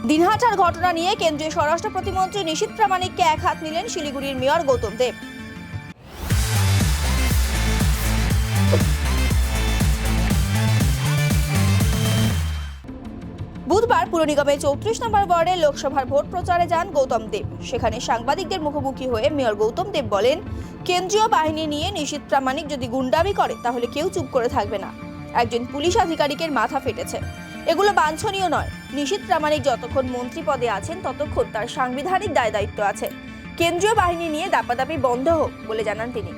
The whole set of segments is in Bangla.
দিনহাটার ঘটনা নিয়ে কেন্দ্রীয় স্বরাষ্ট্র প্রতিমন্ত্রী নিশীথ প্রামাণিককে এক হাত নিলেন শিলিগুড়ির মেয়র গৌতম দেব। বুধবার পুর নিগমের 34 নম্বর ওয়ার্ডে লোকসভার ভোট প্রচারে যান গৌতম দেব। সেখানে সাংবাদিকদের মুখোমুখি হয়ে মেয়র গৌতম দেব বলেন, কেন্দ্রীয় বাহিনী নিয়ে নিশীথ প্রামাণিক যদি গুন্ডামি করে তাহলে কেউ চুপ করে থাকবে না। একজন পুলিশ আধিকারিকের মাথা ফেটেছে, এগুলো বাঞ্ছনীয় নয়। নিশীথ প্রামাণিক যতক্ষণ মন্ত্রী পদে আছেন ততক্ষণ তার সাংবিধানিক দায় দায়িত্ব আছে। কেন্দ্রীয় বাহিনী নিয়ে দাপাদাপি বন্ধ হোক বলে জানান তিনি।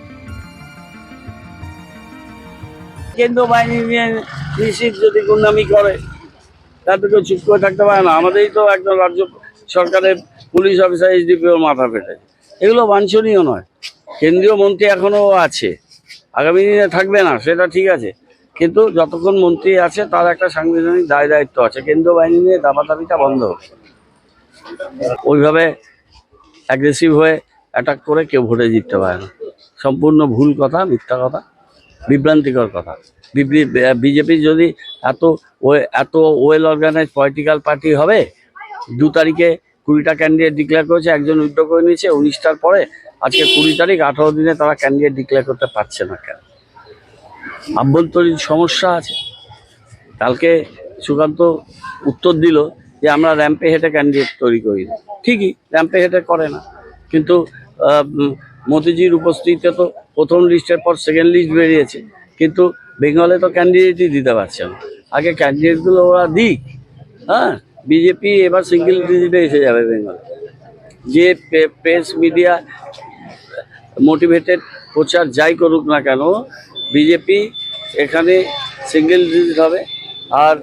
কেন্দ্রীয় বাহিনী নিয়ে নিশীথ যদি গুন্ডামি করে তাতে কেউ চুপ করে থাকতে পারে না। আমাদেরই তো একজন রাজ্য সরকারের পুলিশ অফিসার এসডিপিওর মাথা ফেটেছে, এগুলো বাঞ্ছনীয় নয়। কেন্দ্রীয় মন্ত্রী এখনও আছে, আগামী দিনে থাকবে না সেটা ঠিক আছে, কিন্তু যতক্ষণ মন্ত্রী আছে তার একটা সাংবিধানিক দায় দায়িত্ব আছে। কেন্দ্রীয় বাহিনী নিয়ে দাপাদাপিটা বন্ধ হোক। ওইভাবে অ্যাগ্রেসিভ হয়ে অ্যাটাক করে কেউ ভোটে জিততে পারে না। সম্পূর্ণ ভুল কথা, মিথ্যা কথা, বিভ্রান্তিকর কথা। বিজেপি যদি এত ওয়েল অর্গানাইজ পলিটিক্যাল পার্টি হবে, 2 তারিখে 20টা ক্যান্ডিডেট ডিক্লেয়ার করেছে, একজন উইথড্র করে নিয়েছে 19টার পরে, আজকে 20 তারিখ, 18 দিনে তারা ক্যান্ডিডেট ডিক্লেয়ার করতে পারছে না কেন? আভ্যন্তরীণ সমস্যা আছে। কালকে সুকান্ত উত্তর দিল যে আমরা র্যাম্পে হেঁটে ক্যান্ডিডেট তৈরি করি না। ঠিকই, র্যাম্পে হেঁটে করে না, কিন্তু মোদিজির উপস্থিতিতে তো প্রথম লিস্টের পর সেকেন্ড লিস্ট বেরিয়েছে, কিন্তু বেঙ্গলে তো ক্যান্ডিডেটই দিতে পারছে না। আগে ক্যান্ডিডেটগুলো ওরা দিক। হ্যাঁ, বিজেপি এবার সিঙ্গেল ডিজিটে এসে যাবে বেঙ্গলে। যে প্রেস মিডিয়া মোটিভেটেড প্রচার যাই করুক না কেন, বিজেপি এখানে সিঙ্গেল ডিজিট হবে। আর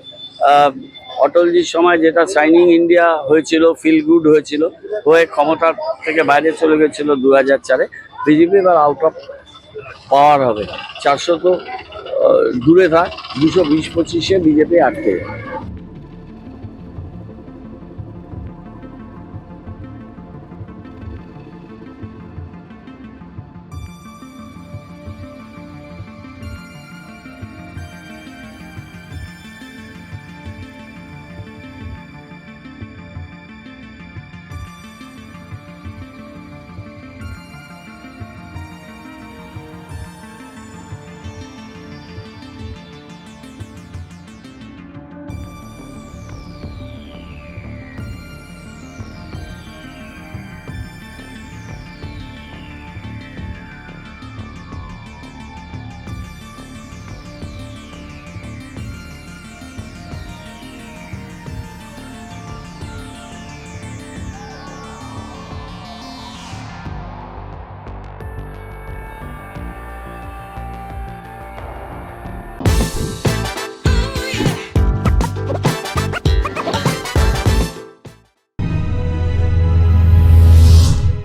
অটলজির সময় যেটা শাইনিং ইন্ডিয়া হয়েছিল, ফিল গুড হয়েছিল, হয়ে ক্ষমতার থেকে বাইরে চলে গেছিলো 2004-এ, বিজেপি এবার আউট অফ পাওয়ার হবে। 400 তো দূরে থাক, 220-25-এ বিজেপি আটকে যাবে।